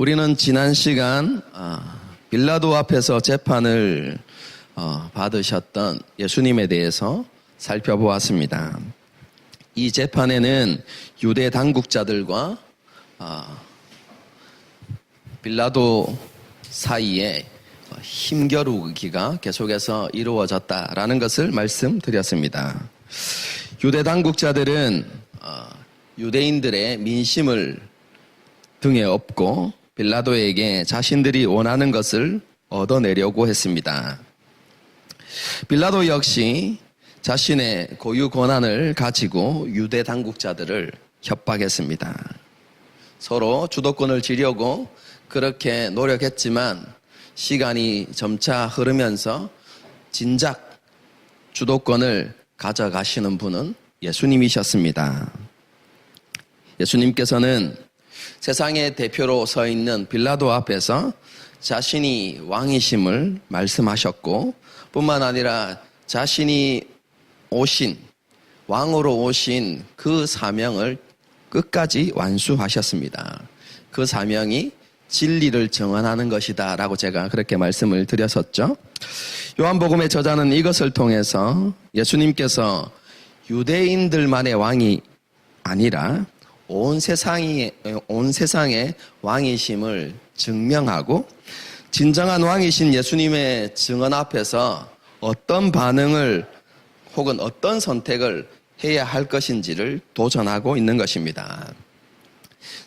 우리는 지난 시간 빌라도 앞에서 재판을 받으셨던 예수님에 대해서 살펴보았습니다. 이 재판에는 유대 당국자들과 빌라도 사이에 힘겨루기가 계속해서 이루어졌다라는 것을 말씀드렸습니다. 유대 당국자들은 유대인들의 민심을 등에 업고 빌라도에게 자신들이 원하는 것을 얻어내려고 했습니다. 빌라도 역시 자신의 고유 권한을 가지고 유대 당국자들을 협박했습니다. 서로 주도권을 쥐려고 그렇게 노력했지만 시간이 점차 흐르면서 진작 주도권을 가져가시는 분은 예수님이셨습니다. 예수님께서는 세상의 대표로 서 있는 빌라도 앞에서 자신이 왕이심을 말씀하셨고 뿐만 아니라 자신이 왕으로 오신 그 사명을 끝까지 완수하셨습니다. 그 사명이 진리를 정언하는 것이다 라고 제가 그렇게 말씀을 드렸었죠. 요한복음의 저자는 이것을 통해서 예수님께서 유대인들만의 왕이 아니라 온 세상의 왕이심을 증명하고 진정한 왕이신 예수님의 증언 앞에서 어떤 반응을 혹은 어떤 선택을 해야 할 것인지를 도전하고 있는 것입니다.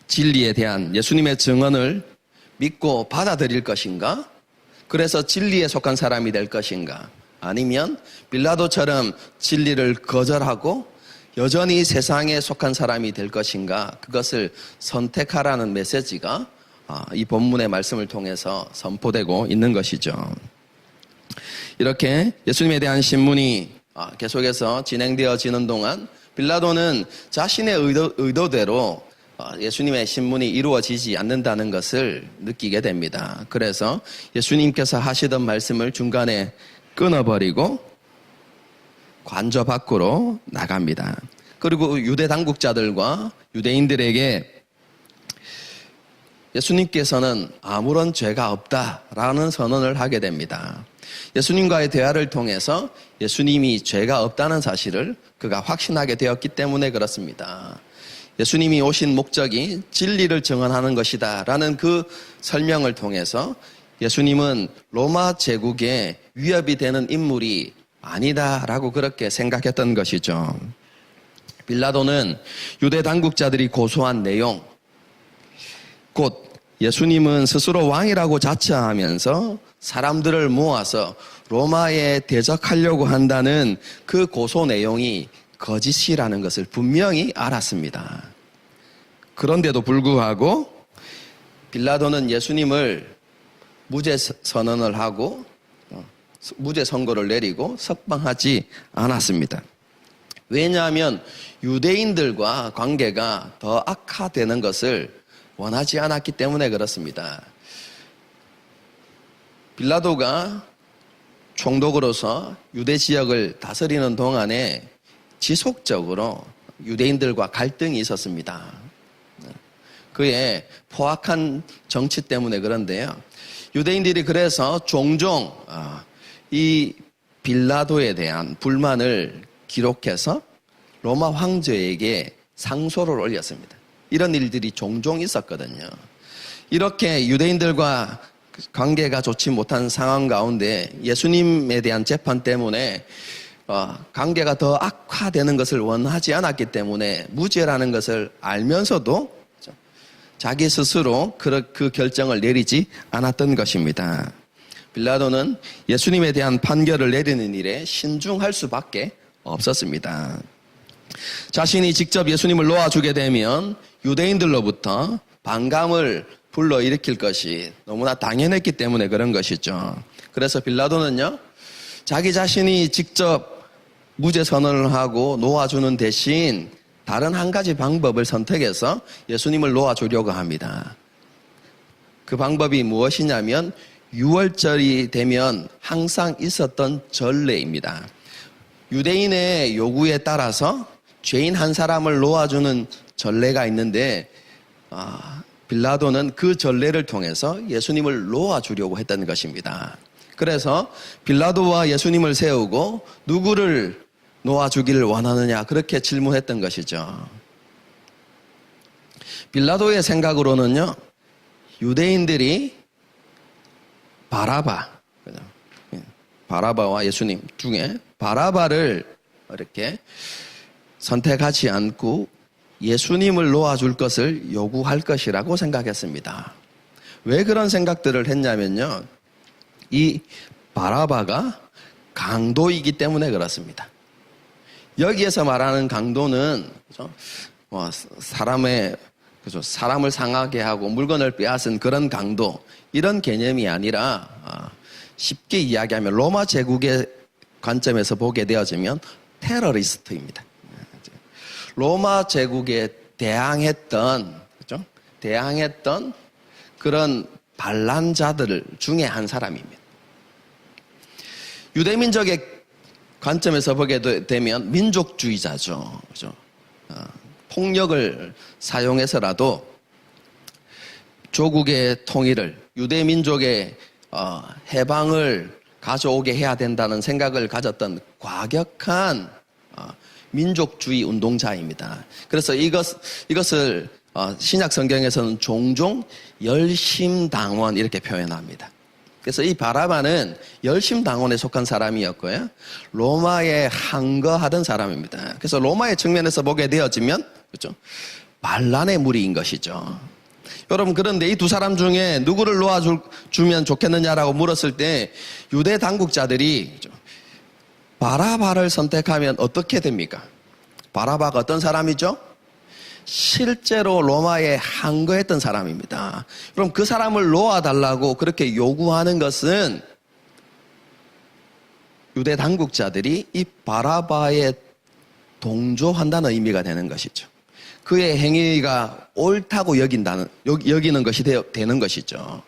진리에 대한 예수님의 증언을 믿고 받아들일 것인가? 그래서 진리에 속한 사람이 될 것인가? 아니면 빌라도처럼 진리를 거절하고 여전히 세상에 속한 사람이 될 것인가? 그것을 선택하라는 메시지가 이 본문의 말씀을 통해서 선포되고 있는 것이죠. 이렇게 예수님에 대한 신문이 계속해서 진행되어지는 동안 빌라도는 자신의 의도대로 예수님의 신문이 이루어지지 않는다는 것을 느끼게 됩니다. 그래서 예수님께서 하시던 말씀을 중간에 끊어버리고 관저 밖으로 나갑니다. 그리고 유대 당국자들과 유대인들에게 예수님께서는 아무런 죄가 없다라는 선언을 하게 됩니다. 예수님과의 대화를 통해서 예수님이 죄가 없다는 사실을 그가 확신하게 되었기 때문에 그렇습니다. 예수님이 오신 목적이 진리를 증언하는 것이다 라는 그 설명을 통해서 예수님은 로마 제국에 위협이 되는 인물이 아니다라고 그렇게 생각했던 것이죠. 빌라도는 유대 당국자들이 고소한 내용, 곧 예수님은 스스로 왕이라고 자처하면서 사람들을 모아서 로마에 대적하려고 한다는 그 고소 내용이 거짓이라는 것을 분명히 알았습니다. 그런데도 불구하고 빌라도는 예수님을 무죄 선언을 하고 무죄 선고를 내리고 석방하지 않았습니다. 왜냐하면 유대인들과 관계가 더 악화되는 것을 원하지 않았기 때문에 그렇습니다. 빌라도가 총독으로서 유대 지역을 다스리는 동안에 지속적으로 유대인들과 갈등이 있었습니다. 그의 포악한 정치 때문에 그런데요. 유대인들이 그래서 종종 이 빌라도에 대한 불만을 기록해서 로마 황제에게 상소를 올렸습니다. 이런 일들이 종종 있었거든요. 이렇게 유대인들과 관계가 좋지 못한 상황 가운데 예수님에 대한 재판 때문에 관계가 더 악화되는 것을 원하지 않았기 때문에 무죄라는 것을 알면서도 자기 스스로 그 결정을 내리지 않았던 것입니다. 빌라도는 예수님에 대한 판결을 내리는 일에 신중할 수밖에 없었습니다. 자신이 직접 예수님을 놓아주게 되면 유대인들로부터 반감을 불러일으킬 것이 너무나 당연했기 때문에 그런 것이죠. 그래서 빌라도는요, 자기 자신이 직접 무죄 선언을 하고 놓아주는 대신 다른 한 가지 방법을 선택해서 예수님을 놓아주려고 합니다. 그 방법이 무엇이냐면 유월절이 되면 항상 있었던 전례입니다. 유대인의 요구에 따라서 죄인 한 사람을 놓아주는 전례가 있는데 빌라도는 그 전례를 통해서 예수님을 놓아주려고 했던 것입니다. 그래서 빌라도와 예수님을 세우고 누구를 놓아주기를 원하느냐 그렇게 질문했던 것이죠. 빌라도의 생각으로는요, 유대인들이 바라바와 예수님 중에 바라바를 이렇게 선택하지 않고 예수님을 놓아줄 것을 요구할 것이라고 생각했습니다. 왜 그런 생각들을 했냐면요, 이 바라바가 강도이기 때문에 그렇습니다. 여기에서 말하는 강도는 사람을 상하게 하고 물건을 빼앗은 그런 강도, 이런 개념이 아니라 쉽게 이야기하면 로마 제국의 관점에서 보게 되어지면 테러리스트입니다. 로마 제국에 대항했던 그런 반란자들 중에 한 사람입니다. 유대민족의 관점에서 보게 되면 민족주의자죠. 그죠? 폭력을 사용해서라도 조국의 통일을, 유대민족의 해방을 가져오게 해야 된다는 생각을 가졌던 과격한 민족주의 운동자입니다. 그래서 이것을 신약 성경에서는 종종 열심당원 이렇게 표현합니다. 그래서 이 바라바는 열심당원에 속한 사람이었고요, 로마에 항거하던 사람입니다. 그래서 로마의 측면에서 보게 되어지면 그렇죠, 반란의 무리인 것이죠. 여러분, 그런데 이 두 사람 중에 누구를 놓아주면 좋겠느냐라고 물었을 때 유대 당국자들이 바라바를 선택하면 어떻게 됩니까? 바라바가 어떤 사람이죠? 실제로 로마에 항거했던 사람입니다. 그럼 그 사람을 놓아달라고 그렇게 요구하는 것은 유대 당국자들이 이 바라바에 동조한다는 의미가 되는 것이죠. 그의 행위가 옳다고 여기는 것이 되는 것이죠.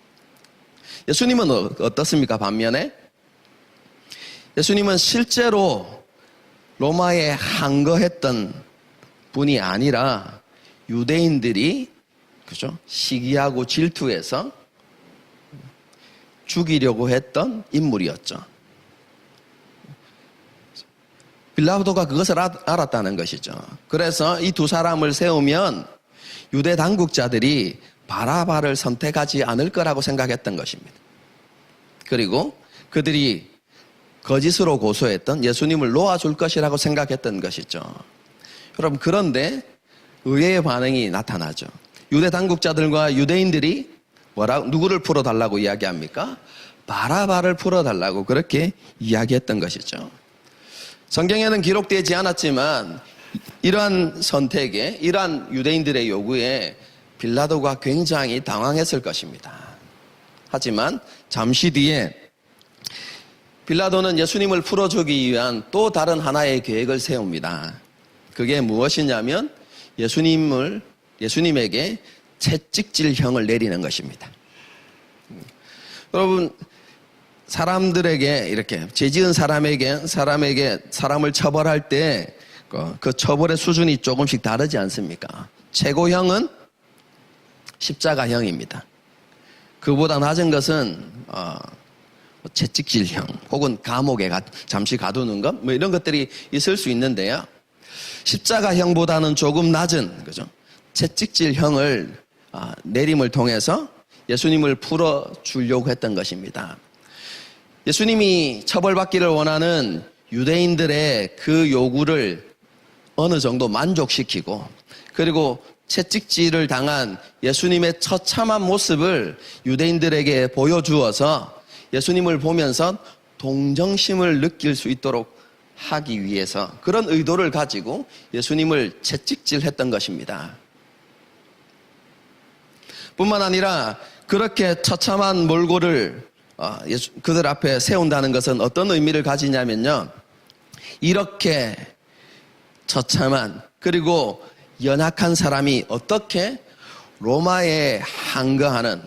예수님은 어떻습니까? 반면에 예수님은 실제로 로마에 항거했던 분이 아니라 유대인들이 그죠? 시기하고 질투해서 죽이려고 했던 인물이었죠. 빌라도가 그것을 알았다는 것이죠. 그래서 이 두 사람을 세우면 유대 당국자들이 바라바를 선택하지 않을 거라고 생각했던 것입니다. 그리고 그들이 거짓으로 고소했던 예수님을 놓아줄 것이라고 생각했던 것이죠. 여러분, 그런데 의외의 반응이 나타나죠. 유대 당국자들과 유대인들이 누구를 풀어달라고 이야기합니까? 바라바를 풀어달라고 그렇게 이야기했던 것이죠. 성경에는 기록되지 않았지만 이러한 선택에, 이러한 유대인들의 요구에 빌라도가 굉장히 당황했을 것입니다. 하지만 잠시 뒤에 빌라도는 예수님을 풀어주기 위한 또 다른 하나의 계획을 세웁니다. 그게 무엇이냐면 예수님에게 채찍질형을 내리는 것입니다. 여러분, 사람들에게 이렇게 죄지은 사람을 처벌할 때 그 처벌의 수준이 조금씩 다르지 않습니까? 최고형은 십자가형입니다. 그보다 낮은 것은 채찍질형 혹은 감옥에 잠시 가두는 것, 뭐 이런 것들이 있을 수 있는데요. 십자가형보다는 조금 낮은 그죠? 채찍질형을 내림을 통해서 예수님을 풀어주려고 했던 것입니다. 예수님이 처벌받기를 원하는 유대인들의 그 요구를 어느 정도 만족시키고, 그리고 채찍질을 당한 예수님의 처참한 모습을 유대인들에게 보여주어서 예수님을 보면서 동정심을 느낄 수 있도록 하기 위해서 그런 의도를 가지고 예수님을 채찍질했던 것입니다. 뿐만 아니라 그렇게 처참한 몰골을 그들 앞에 세운다는 것은 어떤 의미를 가지냐면요, 이렇게 처참한 그리고 연약한 사람이 어떻게 로마에 항거하는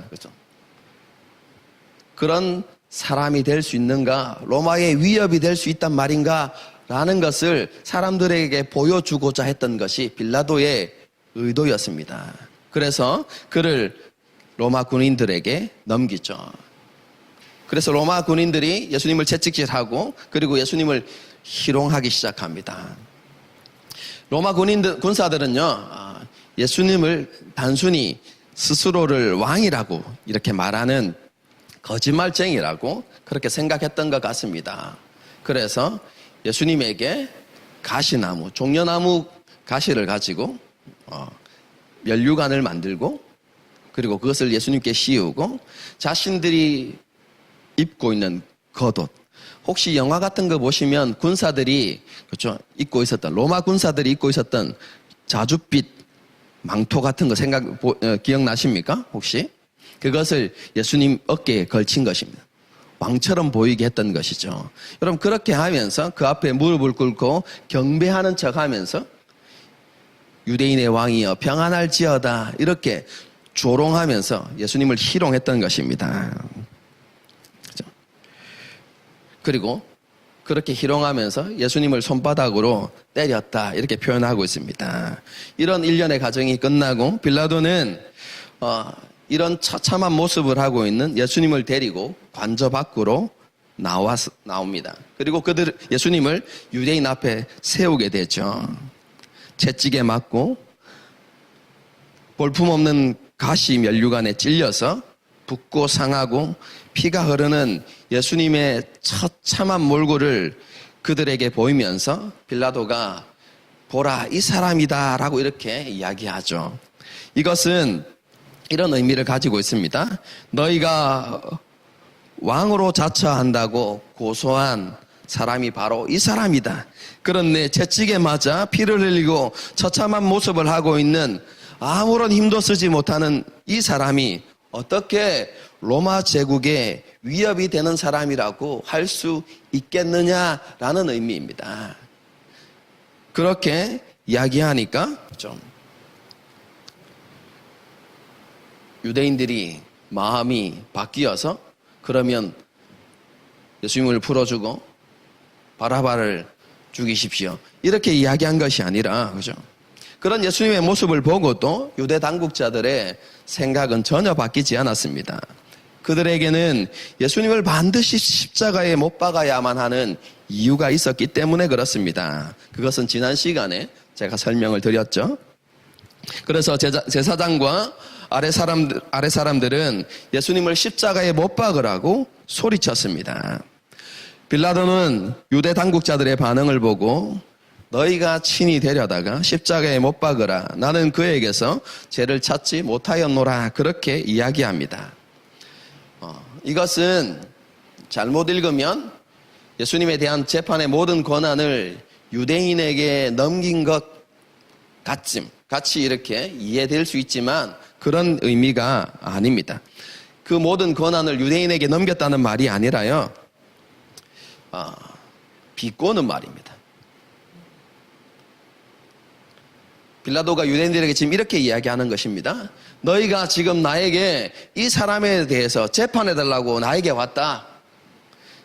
그런 사람이 될 수 있는가, 로마의 위협이 될 수 있단 말인가 라는 것을 사람들에게 보여주고자 했던 것이 빌라도의 의도였습니다. 그래서 그를 로마 군인들에게 넘기죠. 그래서 로마 군인들이 예수님을 채찍질하고 그리고 예수님을 희롱하기 시작합니다. 로마 군사들은요, 예수님을 단순히 스스로를 왕이라고 이렇게 말하는 거짓말쟁이라고 그렇게 생각했던 것 같습니다. 그래서 예수님에게 가시나무, 종려나무 가시를 가지고 면류관을 만들고 그리고 그것을 예수님께 씌우고 자신들이 입고 있는 겉옷, 혹시 영화 같은 거 보시면 군사들이 그렇죠 입고 있었던 로마 군사들이 입고 있었던 자줏빛 망토 같은 거 기억나십니까? 혹시? 그것을 예수님 어깨에 걸친 것입니다. 왕처럼 보이게 했던 것이죠. 여러분 그렇게 하면서 그 앞에 무릎을 꿇고 경배하는 척하면서 유대인의 왕이여 평안할지어다 이렇게 조롱하면서 예수님을 희롱했던 것입니다. 그렇죠? 그리고 그렇게 희롱하면서 예수님을 손바닥으로 때렸다 이렇게 표현하고 있습니다. 이런 일련의 과정이 끝나고 빌라도는 이런 처참한 모습을 하고 있는 예수님을 데리고 관저 밖으로 나옵니다. 그리고 예수님을 유대인 앞에 세우게 되죠. 채찍에 맞고 볼품없는 가시 면류관에 찔려서 붓고 상하고 피가 흐르는 예수님의 처참한 몰골을 그들에게 보이면서 빌라도가 보라 이 사람이다 라고 이렇게 이야기하죠. 이것은 이런 의미를 가지고 있습니다. 너희가 왕으로 자처한다고 고소한 사람이 바로 이 사람이다. 그런데 채찍에 맞아 피를 흘리고 처참한 모습을 하고 있는 아무런 힘도 쓰지 못하는 이 사람이 어떻게 로마 제국의 위협이 되는 사람이라고 할 수 있겠느냐라는 의미입니다. 그렇게 이야기하니까 좀 유대인들이 마음이 바뀌어서 그러면 예수님을 풀어주고 바라바를 죽이십시오. 이렇게 이야기한 것이 아니라 그죠? 그런 예수님의 모습을 보고도 유대 당국자들의 생각은 전혀 바뀌지 않았습니다. 그들에게는 예수님을 반드시 십자가에 못 박아야만 하는 이유가 있었기 때문에 그렇습니다. 그것은 지난 시간에 제가 설명을 드렸죠. 그래서 제사장과 아래 사람들은 예수님을 십자가에 못 박으라고 소리쳤습니다. 빌라도는 유대 당국자들의 반응을 보고 너희가 친히 데려다가 십자가에 못 박으라. 나는 그에게서 죄를 찾지 못하였노라. 그렇게 이야기합니다. 이것은 잘못 읽으면 예수님에 대한 재판의 모든 권한을 유대인에게 넘긴 것 같이 이렇게 이해될 수 있지만 그런 의미가 아닙니다. 그 모든 권한을 유대인에게 넘겼다는 말이 아니라요. 비꼬는 말입니다. 빌라도가 유대인들에게 지금 이렇게 이야기하는 것입니다. 너희가 지금 나에게 이 사람에 대해서 재판해달라고 나에게 왔다.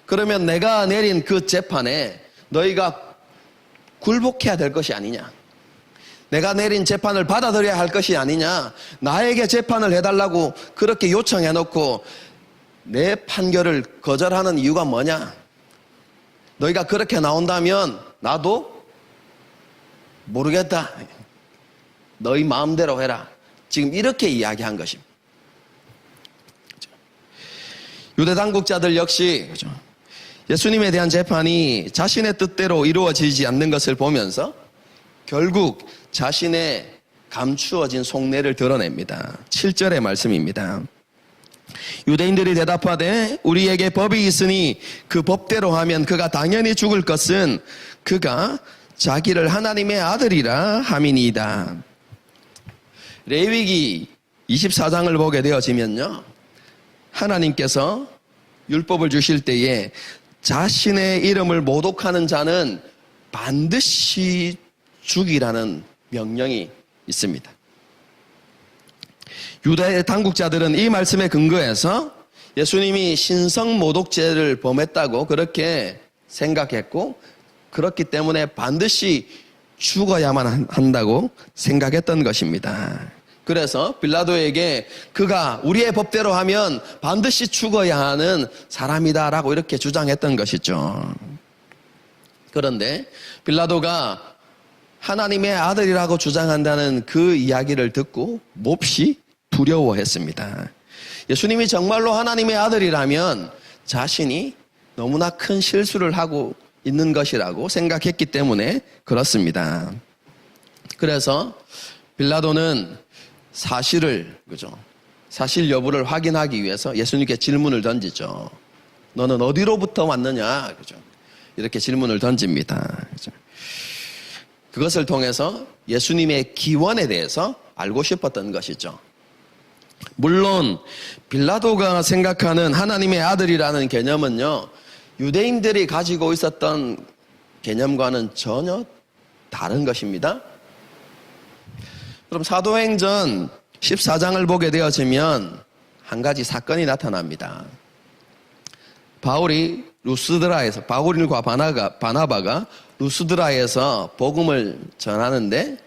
그러면 내가 내린 그 재판에 너희가 굴복해야 될 것이 아니냐. 내가 내린 재판을 받아들여야 할 것이 아니냐. 나에게 재판을 해달라고 그렇게 요청해놓고 내 판결을 거절하는 이유가 뭐냐. 너희가 그렇게 나온다면 나도 모르겠다. 너희 마음대로 해라. 지금 이렇게 이야기한 것입니다. 유대 당국자들 역시 예수님에 대한 재판이 자신의 뜻대로 이루어지지 않는 것을 보면서 결국 자신의 감추어진 속내를 드러냅니다. 7절의 말씀입니다. 유대인들이 대답하되 우리에게 법이 있으니 그 법대로 하면 그가 당연히 죽을 것은 그가 자기를 하나님의 아들이라 함이니이다. 레위기 24장을 보게 되어지면요, 하나님께서 율법을 주실 때에 자신의 이름을 모독하는 자는 반드시 죽이라는 명령이 있습니다. 유대 당국자들은 이 말씀에 근거해서 예수님이 신성 모독죄를 범했다고 그렇게 생각했고, 그렇기 때문에 반드시 죽어야만 한다고 생각했던 것입니다. 그래서 빌라도에게 그가 우리의 법대로 하면 반드시 죽어야 하는 사람이다라고 이렇게 주장했던 것이죠. 그런데 빌라도가 하나님의 아들이라고 주장한다는 그 이야기를 듣고 몹시 두려워했습니다. 예수님이 정말로 하나님의 아들이라면 자신이 너무나 큰 실수를 하고 있는 것이라고 생각했기 때문에 그렇습니다. 그래서 빌라도는 사실 여부를 확인하기 위해서 예수님께 질문을 던지죠. 너는 어디로부터 왔느냐? 그죠? 이렇게 질문을 던집니다. 그죠? 그것을 통해서 예수님의 기원에 대해서 알고 싶었던 것이죠. 물론 빌라도가 생각하는 하나님의 아들이라는 개념은요, 유대인들이 가지고 있었던 개념과는 전혀 다른 것입니다. 그럼 사도행전 14장을 보게 되어지면 한 가지 사건이 나타납니다. 바울과 바나바가 루스드라에서 복음을 전하는데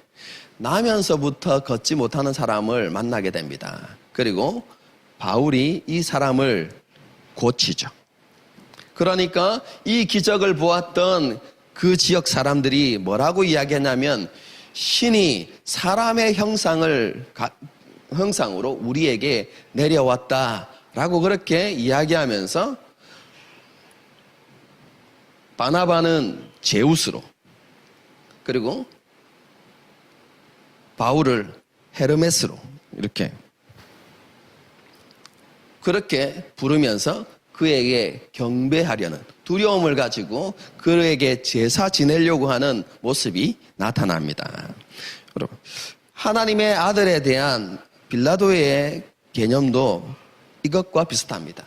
나면서부터 걷지 못하는 사람을 만나게 됩니다. 그리고 바울이 이 사람을 고치죠. 그러니까 이 기적을 보았던 그 지역 사람들이 뭐라고 이야기했냐면 신이 사람의 형상으로 우리에게 내려왔다라고 그렇게 이야기하면서 바나바는 제우스로, 그리고 바울을 헤르메스로 그렇게 부르면서 그에게 경배하려는 두려움을 가지고 그에게 제사 지내려고 하는 모습이 나타납니다. 여러분, 하나님의 아들에 대한 빌라도의 개념도 이것과 비슷합니다.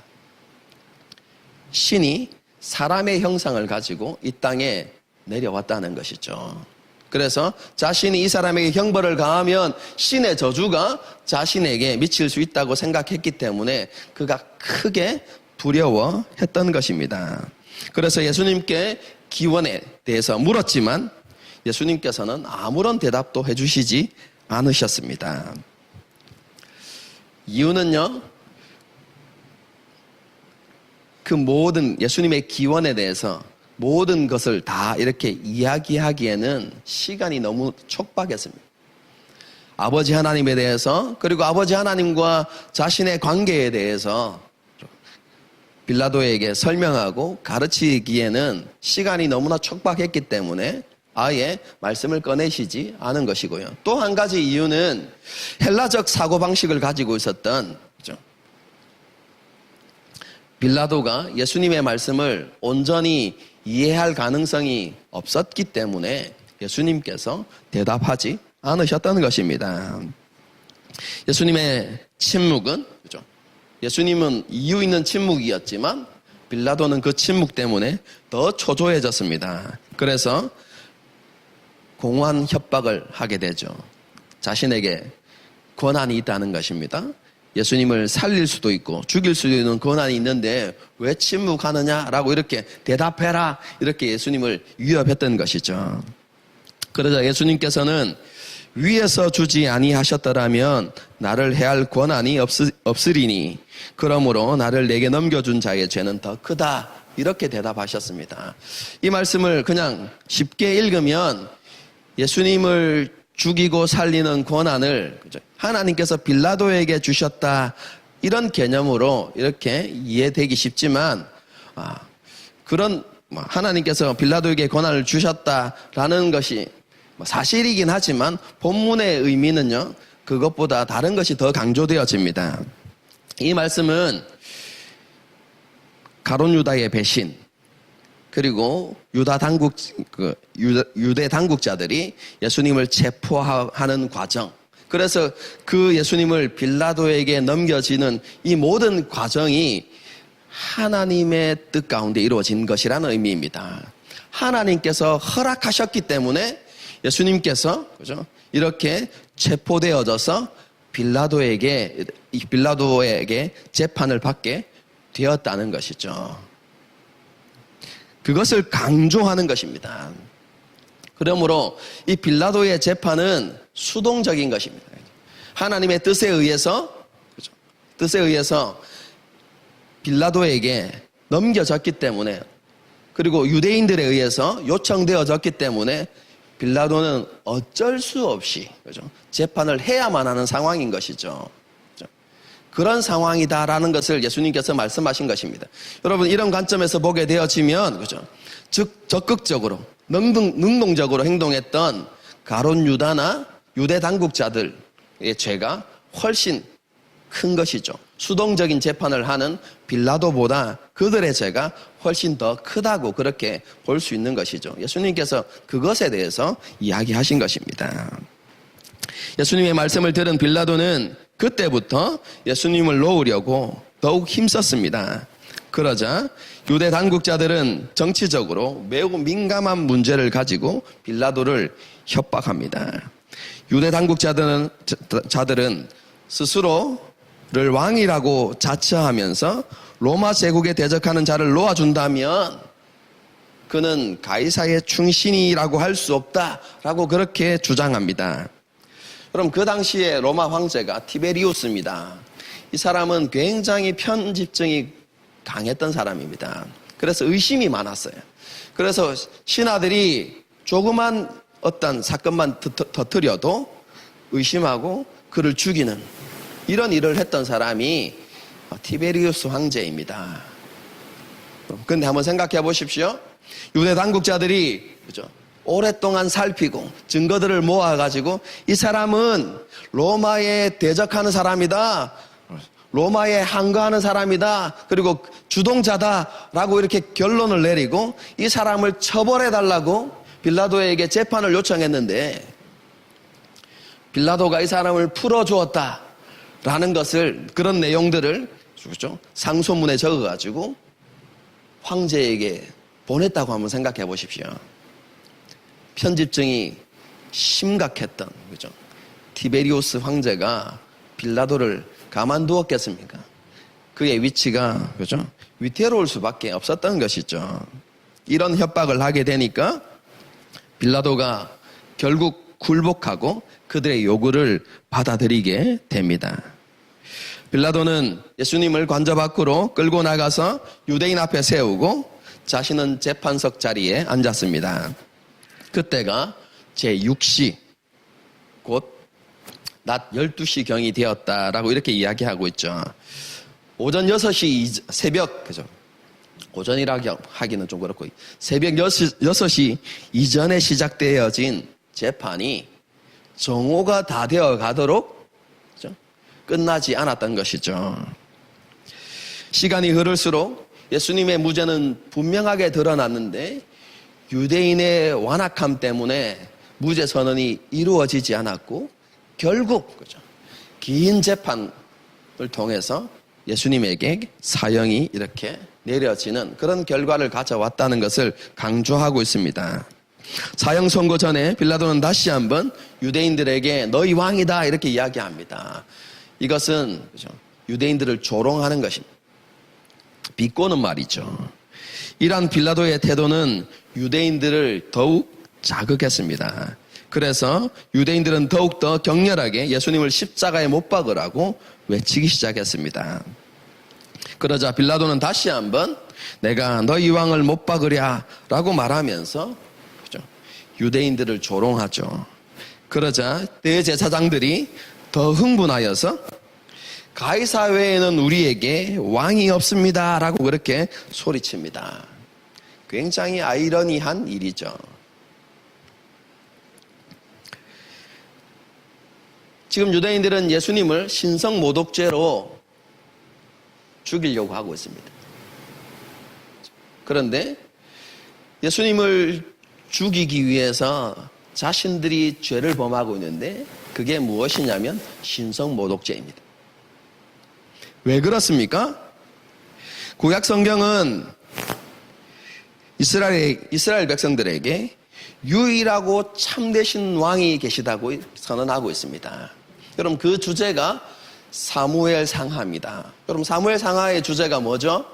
신이 사람의 형상을 가지고 이 땅에 내려왔다는 것이죠. 그래서 자신이 이 사람에게 형벌을 가하면 신의 저주가 자신에게 미칠 수 있다고 생각했기 때문에 그가 크게 두려워했던 것입니다. 그래서 예수님께 기원에 대해서 물었지만 예수님께서는 아무런 대답도 해주시지 않으셨습니다. 이유는요, 그 모든 예수님의 기원에 대해서 모든 것을 다 이렇게 이야기하기에는 시간이 너무 촉박했습니다. 아버지 하나님에 대해서, 그리고 아버지 하나님과 자신의 관계에 대해서 빌라도에게 설명하고 가르치기에는 시간이 너무나 촉박했기 때문에 아예 말씀을 꺼내시지 않은 것이고요. 또 한 가지 이유는 헬라적 사고방식을 가지고 있었던 빌라도가 예수님의 말씀을 온전히 이해할 가능성이 없었기 때문에 예수님께서 대답하지 않으셨던 것입니다. 예수님의 침묵은, 예수님은 이유 있는 침묵이었지만 빌라도는 그 침묵 때문에 더 초조해졌습니다. 그래서 공허한 협박을 하게 되죠. 자신에게 권한이 있다는 것입니다. 예수님을 살릴 수도 있고 죽일 수도 있는 권한이 있는데 왜 침묵하느냐라고 이렇게 대답해라, 이렇게 예수님을 위협했던 것이죠. 그러자 예수님께서는 위에서 주지 아니하셨더라면 나를 해할 권한이 없으리니 그러므로 나를 내게 넘겨준 자의 죄는 더 크다, 이렇게 대답하셨습니다. 이 말씀을 그냥 쉽게 읽으면 예수님을 죽이고 살리는 권한을 하나님께서 빌라도에게 주셨다, 이런 개념으로 이렇게 이해되기 쉽지만 그런 하나님께서 빌라도에게 권한을 주셨다라는 것이 사실이긴 하지만 본문의 의미는요, 그것보다 다른 것이 더 강조되어집니다. 이 말씀은 가룟 유다의 배신, 그리고 유대 당국자들이 예수님을 체포하는 과정, 그래서 그 예수님을 빌라도에게 넘겨지는 이 모든 과정이 하나님의 뜻 가운데 이루어진 것이라는 의미입니다. 하나님께서 허락하셨기 때문에 예수님께서 이렇게 체포되어져서 빌라도에게 재판을 받게 되었다는 것이죠. 그것을 강조하는 것입니다. 그러므로 이 빌라도의 재판은 수동적인 것입니다. 하나님의 뜻에 의해서, 그죠? 뜻에 의해서 빌라도에게 넘겨졌기 때문에, 그리고 유대인들에 의해서 요청되어졌기 때문에 빌라도는 어쩔 수 없이, 그죠? 재판을 해야만 하는 상황인 것이죠. 그죠? 그런 상황이다라는 것을 예수님께서 말씀하신 것입니다. 여러분, 이런 관점에서 보게 되어지면, 그죠? 즉, 적극적으로, 능동적으로 행동했던 가룟 유다나 유대 당국자들의 죄가 훨씬 큰 것이죠. 수동적인 재판을 하는 빌라도보다 그들의 죄가 훨씬 더 크다고 그렇게 볼 수 있는 것이죠. 예수님께서 그것에 대해서 이야기하신 것입니다. 예수님의 말씀을 들은 빌라도는 그때부터 예수님을 놓으려고 더욱 힘썼습니다. 그러자 유대 당국자들은 정치적으로 매우 민감한 문제를 가지고 빌라도를 협박합니다. 유대 당국자들은 스스로를 왕이라고 자처하면서 로마 제국에 대적하는 자를 놓아준다면 그는 가이사의 충신이라고 할 수 없다라고 그렇게 주장합니다. 그럼 그 당시에 로마 황제가 티베리우스입니다. 이 사람은 굉장히 편집증이 강했던 사람입니다. 그래서 의심이 많았어요. 그래서 신하들이 조그만 어떤 사건만 터뜨려도 의심하고 그를 죽이는 이런 일을 했던 사람이 티베리우스 황제입니다. 그런데 한번 생각해 보십시오. 유대 당국자들이, 그죠? 오랫동안 살피고 증거들을 모아가지고 이 사람은 로마에 대적하는 사람이다. 로마에 항거하는 사람이다. 그리고 주동자다라고 이렇게 결론을 내리고 이 사람을 처벌해달라고 빌라도에게 재판을 요청했는데 빌라도가 이 사람을 풀어주었다라는 것을, 그런 내용들을, 그렇죠? 상소문에 적어가지고 황제에게 보냈다고 한번 생각해 보십시오. 편집증이 심각했던, 그죠? 티베리우스 황제가 빌라도를 가만두었겠습니까? 그의 위치가, 그죠? 위태로울 수밖에 없었던 것이죠. 이런 협박을 하게 되니까 빌라도가 결국 굴복하고 그들의 요구를 받아들이게 됩니다. 빌라도는 예수님을 관저 밖으로 끌고 나가서 유대인 앞에 세우고 자신은 재판석 자리에 앉았습니다. 그때가 제6시, 곧 낮 12시경이 되었다라고 이렇게 이야기하고 있죠. 오전 6시, 새벽, 그죠? 오전이라고 하기는 좀 그렇고, 새벽 6시 이전에 시작되어진 재판이 정오가 다 되어 가도록, 그죠? 끝나지 않았던 것이죠. 시간이 흐를수록 예수님의 무죄는 분명하게 드러났는데 유대인의 완악함 때문에 무죄 선언이 이루어지지 않았고 결국, 그죠? 긴 재판을 통해서 예수님에게 사형이 이렇게 내려지는 그런 결과를 가져왔다는 것을 강조하고 있습니다. 사형 선고 전에 빌라도는 다시 한번 유대인들에게 너희 왕이다 이렇게 이야기합니다. 이것은, 그죠? 유대인들을 조롱하는 것입니다. 비꼬는 말이죠. 이러한 빌라도의 태도는 유대인들을 더욱 자극했습니다. 그래서 유대인들은 더욱더 격렬하게 예수님을 십자가에 못 박으라고 외치기 시작했습니다. 그러자 빌라도는 다시 한번 내가 너희 왕을 못 박으랴 라고 말하면서, 그죠? 유대인들을 조롱하죠. 그러자 대제사장들이 더 흥분하여서 가이사 외에는 우리에게 왕이 없습니다 라고 그렇게 소리칩니다. 굉장히 아이러니한 일이죠. 지금 유대인들은 예수님을 신성모독죄로 죽이려고 하고 있습니다. 그런데 예수님을 죽이기 위해서 자신들이 죄를 범하고 있는데 그게 무엇이냐면 신성모독죄입니다. 왜 그렇습니까? 구약 성경은 이스라엘 백성들에게 유일하고 참되신 왕이 계시다고 선언하고 있습니다. 여러분, 그 주제가 사무엘 상하입니다. 여러분, 사무엘 상하의 주제가 뭐죠?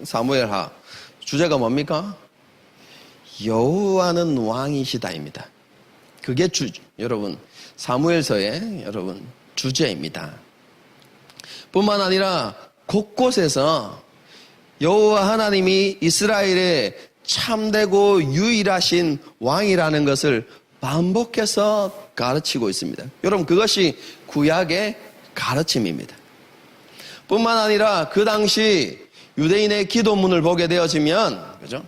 사무엘하 주제가 뭡니까? 여호와는 왕이시다입니다. 그게 여러분 사무엘서의 여러분 주제입니다. 뿐만 아니라 곳곳에서 여호와 하나님이 이스라엘의 참되고 유일하신 왕이라는 것을 반복해서 가르치고 있습니다. 여러분 그것이 구약의 가르침입니다. 뿐만 아니라 그 당시 유대인의 기도문을 보게 되어지면 그죠?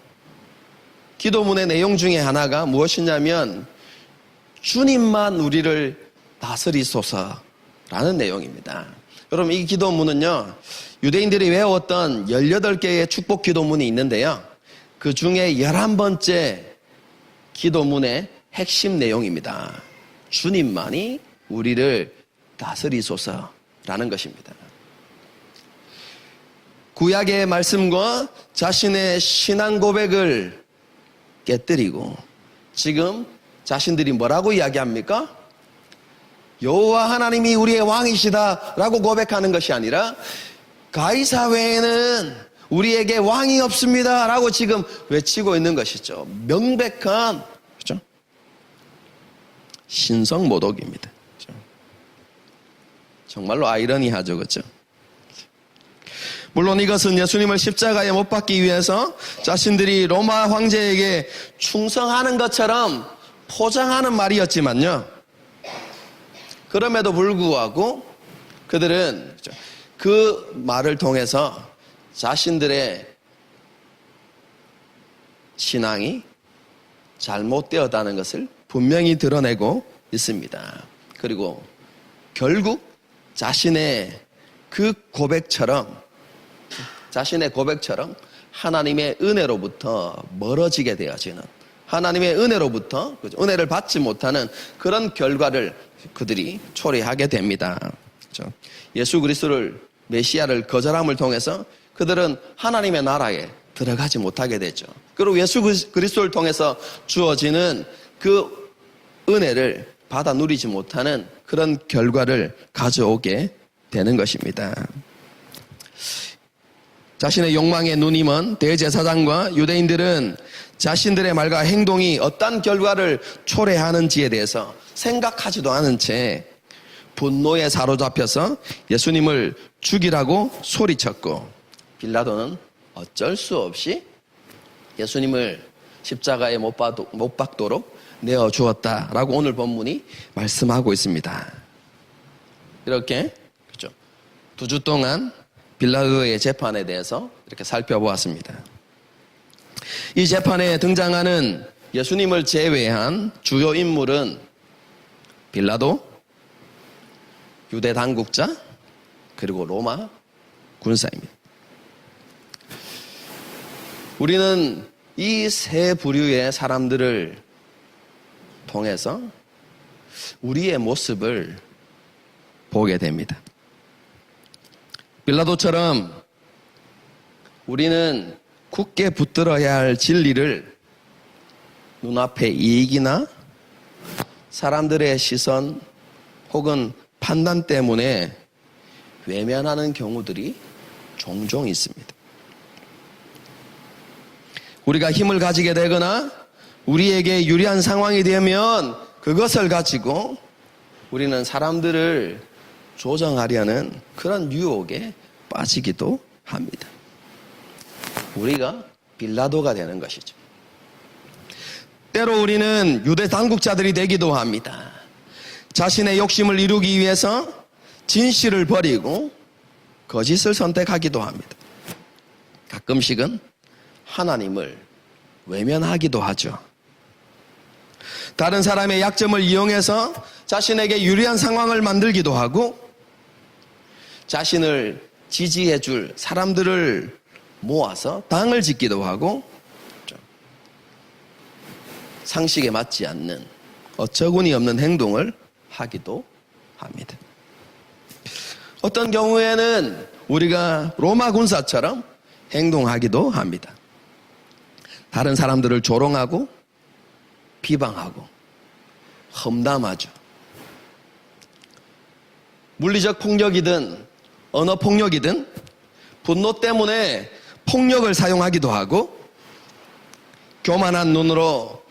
기도문의 내용 중에 하나가 무엇이냐면 주님만 우리를 다스리소서라는 내용입니다. 여러분 이 기도문은요 유대인들이 외웠던 18개의 축복 기도문이 있는데요 그 중에 11번째 기도문의 핵심 내용입니다. 주님만이 우리를 다스리소서라는 것입니다. 구약의 말씀과 자신의 신앙 고백을 깨뜨리고 지금 자신들이 뭐라고 이야기합니까? 여호와 하나님이 우리의 왕이시다라고 고백하는 것이 아니라 가이사 외에는 우리에게 왕이 없습니다라고 지금 외치고 있는 것이죠. 명백한 그렇죠? 신성모독입니다. 그렇죠? 정말로 아이러니하죠, 그렇죠? 물론 이것은 예수님을 십자가에 못 박기 위해서 자신들이 로마 황제에게 충성하는 것처럼 포장하는 말이었지만요. 그럼에도 불구하고 그들은 그 말을 통해서 자신들의 신앙이 잘못되었다는 것을 분명히 드러내고 있습니다. 그리고 결국 자신의 고백처럼 하나님의 은혜로부터 멀어지게 되어지는 하나님의 은혜로부터 은혜를 받지 못하는 그런 결과를 그들이 초래하게 됩니다. 그렇죠? 예수 그리스도를 메시아를 거절함을 통해서 그들은 하나님의 나라에 들어가지 못하게 되죠. 그리고 예수 그리스도를 통해서 주어지는 그 은혜를 받아 누리지 못하는 그런 결과를 가져오게 되는 것입니다. 자신의 욕망에 눈이 먼 대제사장과 유대인들은 자신들의 말과 행동이 어떤 결과를 초래하는지에 대해서 생각하지도 않은 채 분노에 사로잡혀서 예수님을 죽이라고 소리쳤고 빌라도는 어쩔 수 없이 예수님을 십자가에 못 박도록 내어주었다라고 오늘 본문이 말씀하고 있습니다. 이렇게 그렇죠? 2주 동안 빌라도의 재판에 대해서 이렇게 살펴보았습니다. 이 재판에 등장하는 예수님을 제외한 주요 인물은 빌라도, 유대 당국자, 그리고 로마 군사입니다. 우리는 이 세 부류의 사람들을 통해서 우리의 모습을 보게 됩니다. 빌라도처럼 우리는 굳게 붙들어야 할 진리를 눈앞의 이익이나 사람들의 시선 혹은 판단 때문에 외면하는 경우들이 종종 있습니다. 우리가 힘을 가지게 되거나 우리에게 유리한 상황이 되면 그것을 가지고 우리는 사람들을 조정하려는 그런 유혹에 빠지기도 합니다. 우리가 빌라도가 되는 것이죠. 때로 우리는 유대 당국자들이 되기도 합니다. 자신의 욕심을 이루기 위해서 진실을 버리고 거짓을 선택하기도 합니다. 가끔씩은 하나님을 외면하기도 하죠. 다른 사람의 약점을 이용해서 자신에게 유리한 상황을 만들기도 하고 자신을 지지해 줄 사람들을 모아서 당을 짓기도 하고 상식에 맞지 않는 어처구니 없는 행동을 하기도 합니다. 어떤 경우에는 우리가 로마 군사처럼 행동하기도 합니다. 다른 사람들을 조롱하고 비방하고 험담하죠. 물리적 폭력이든 언어 폭력이든 분노 때문에 폭력을 사용하기도 하고 교만한 눈으로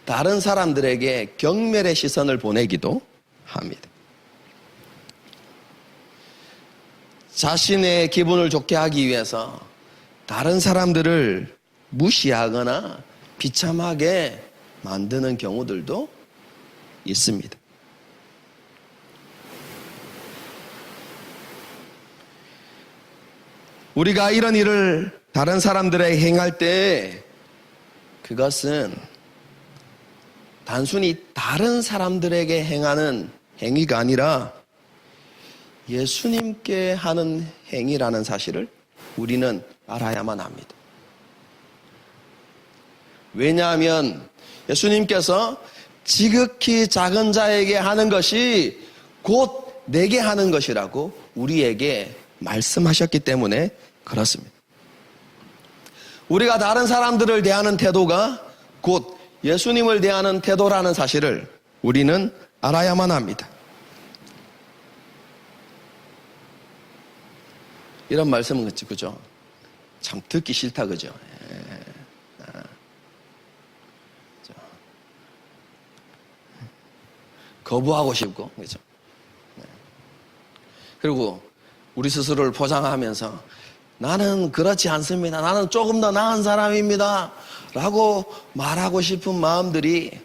다른 사람들에게 경멸의 시선을 보내기도 합니다. 자신의 기분을 좋게 하기 위해서 다른 사람들을 무시하거나 비참하게 만드는 경우들도 있습니다. 우리가 이런 일을 다른 사람들에게 행할 때 그것은 단순히 다른 사람들에게 행하는 행위가 아니라 예수님께 하는 행위라는 사실을 우리는 알아야만 합니다. 왜냐하면 예수님께서 지극히 작은 자에게 하는 것이 곧 내게 하는 것이라고 우리에게 말씀하셨기 때문에 그렇습니다. 우리가 다른 사람들을 대하는 태도가 곧 예수님을 대하는 태도라는 사실을 우리는 알아야만 합니다. 이런 말씀은 그죠? 참 듣기 싫다, 그죠? 거부하고 싶고, 그죠? 그리고 우리 스스로를 포장하면서 나는 그렇지 않습니다. 나는 조금 더 나은 사람입니다. 라고 말하고 싶은 마음들이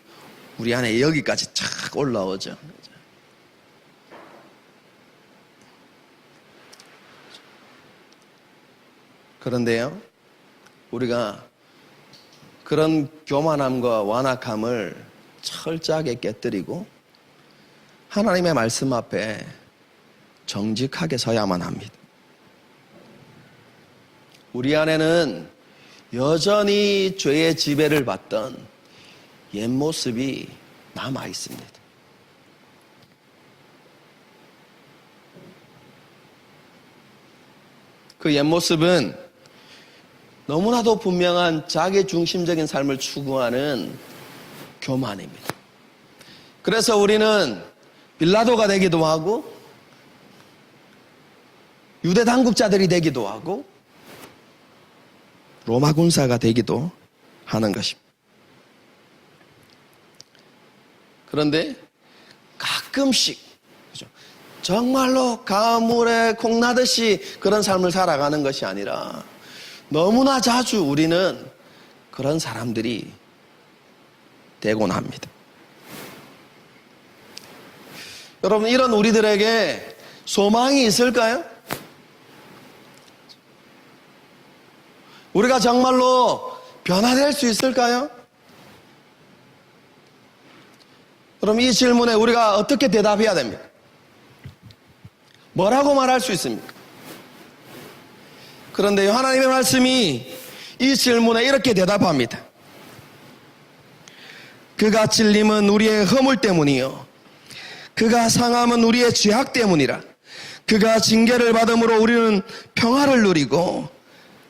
우리 안에 여기까지 착 올라오죠. 그런데요, 우리가 그런 교만함과 완악함을 철저하게 깨뜨리고 하나님의 말씀 앞에 정직하게 서야만 합니다. 우리 안에는 여전히 죄의 지배를 받던 옛 모습이 남아 있습니다. 그 옛 모습은 너무나도 분명한 자기 중심적인 삶을 추구하는 교만입니다. 그래서 우리는 빌라도가 되기도 하고 유대 당국자들이 되기도 하고 로마 군사가 되기도 하는 것입니다. 그런데 가끔씩 정말로 가물에 콩나듯이 그런 삶을 살아가는 것이 아니라 너무나 자주 우리는 그런 사람들이 되곤 합니다. 여러분, 이런 우리들에게 소망이 있을까요? 우리가 정말로 변화될 수 있을까요? 그럼 이 질문에 우리가 어떻게 대답해야 됩니까? 뭐라고 말할 수 있습니까? 그런데 하나님의 말씀이 이 질문에 이렇게 대답합니다. 그가 찔림은 우리의 허물 때문이요 그가 상함은 우리의 죄악 때문이라. 그가 징계를 받음으로 우리는 평화를 누리고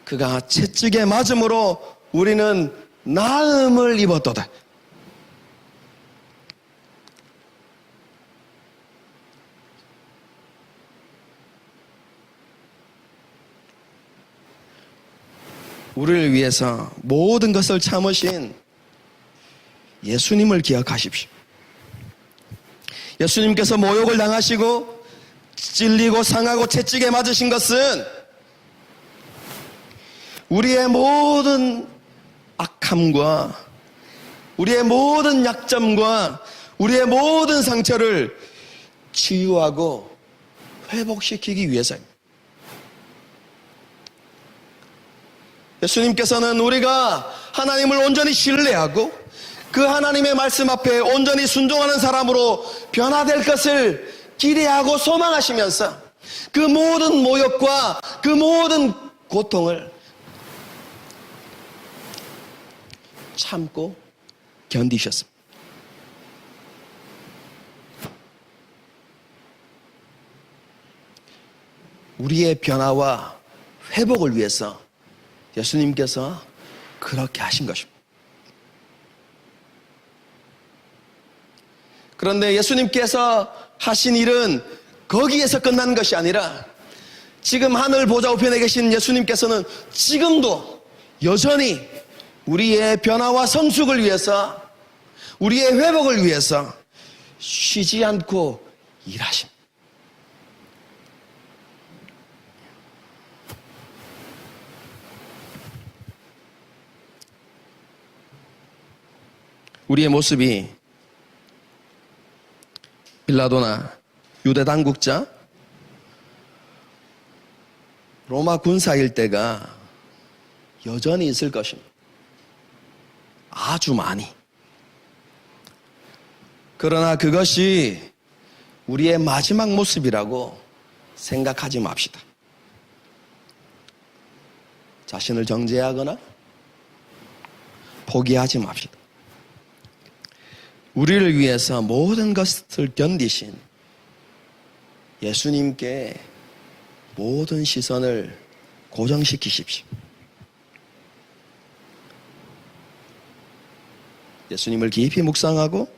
그가 채찍에 맞음으로 우리는 나음을 입었도다. 우리를 위해서 모든 것을 참으신 예수님을 기억하십시오. 예수님께서 모욕을 당하시고 찔리고 상하고 채찍에 맞으신 것은 우리의 모든 악함과 우리의 모든 약점과 우리의 모든 상처를 치유하고 회복시키기 위해서입니다. 예수님께서는 우리가 하나님을 온전히 신뢰하고 그 하나님의 말씀 앞에 온전히 순종하는 사람으로 변화될 것을 기대하고 소망하시면서 그 모든 모욕과 그 모든 고통을 참고 견디셨습니다. 우리의 변화와 회복을 위해서 예수님께서 그렇게 하신 것입니다. 그런데 예수님께서 하신 일은 거기에서 끝난 것이 아니라 지금 하늘 보좌 우편에 계신 예수님께서는 지금도 여전히 우리의 변화와 성숙을 위해서, 우리의 회복을 위해서 쉬지 않고 일하십니다. 우리의 모습이 빌라도나 유대 당국자, 로마 군사일 때가 여전히 있을 것입니다. 아주 많이. 그러나 그것이 우리의 마지막 모습이라고 생각하지 맙시다. 자신을 정죄하거나 포기하지 맙시다. 우리를 위해서 모든 것을 견디신 예수님께 모든 시선을 고정시키십시오. 예수님을 깊이 묵상하고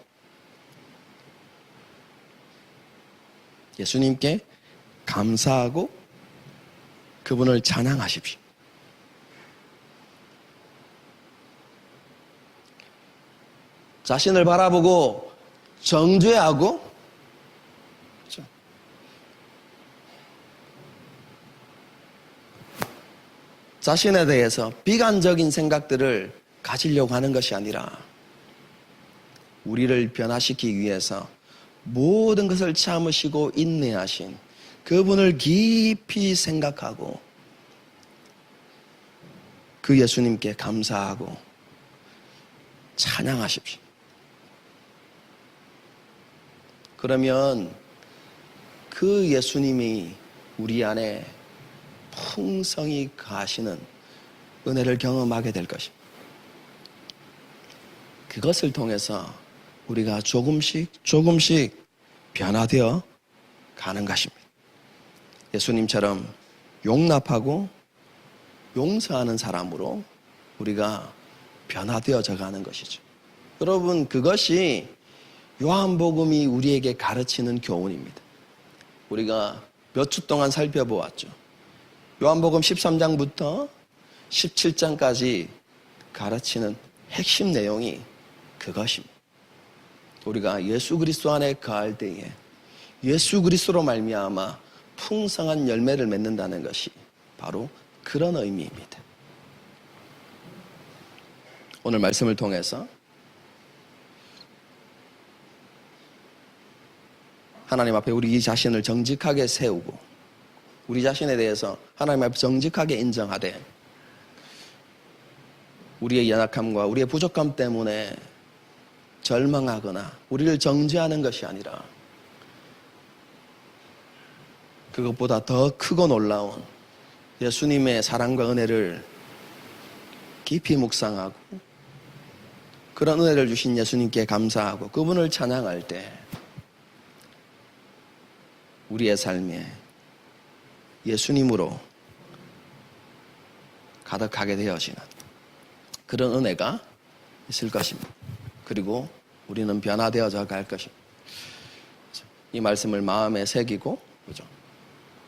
예수님께 감사하고 그분을 찬양하십시오. 자신을 바라보고 정죄하고, 그렇죠? 자신에 대해서 비관적인 생각들을 가지려고 하는 것이 아니라 우리를 변화시키기 위해서 모든 것을 참으시고 인내하신 그분을 깊이 생각하고 그 예수님께 감사하고 찬양하십시오. 그러면 그 예수님이 우리 안에 풍성히 가시는 은혜를 경험하게 될 것입니다. 그것을 통해서 우리가 조금씩 변화되어 가는 것입니다. 예수님처럼 용납하고 용서하는 사람으로 우리가 변화되어져 가는 것이죠. 여러분, 그것이 요한복음이 우리에게 가르치는 교훈입니다. 우리가 몇 주 동안 살펴보았죠. 요한복음 13장부터 17장까지 가르치는 핵심 내용이 그것입니다. 우리가 예수 그리스도 안에 거할 때에 예수 그리스도로 말미암아 풍성한 열매를 맺는다는 것이 바로 그런 의미입니다. 오늘 말씀을 통해서 하나님 앞에 우리 자신을 정직하게 세우고 우리 자신에 대해서 하나님 앞에 정직하게 인정하되 우리의 연약함과 우리의 부족함 때문에 절망하거나 우리를 정죄하는 것이 아니라 그것보다 더 크고 놀라운 예수님의 사랑과 은혜를 깊이 묵상하고 그런 은혜를 주신 예수님께 감사하고 그분을 찬양할 때 우리의 삶에 예수님으로 가득하게 되어지는 그런 은혜가 있을 것입니다. 그리고 우리는 변화되어져 갈 것입니다. 이 말씀을 마음에 새기고 그죠?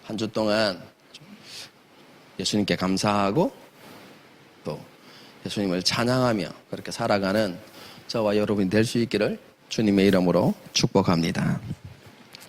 한 주 동안 예수님께 감사하고 또 예수님을 찬양하며 그렇게 살아가는 저와 여러분이 될 수 있기를 주님의 이름으로 축복합니다.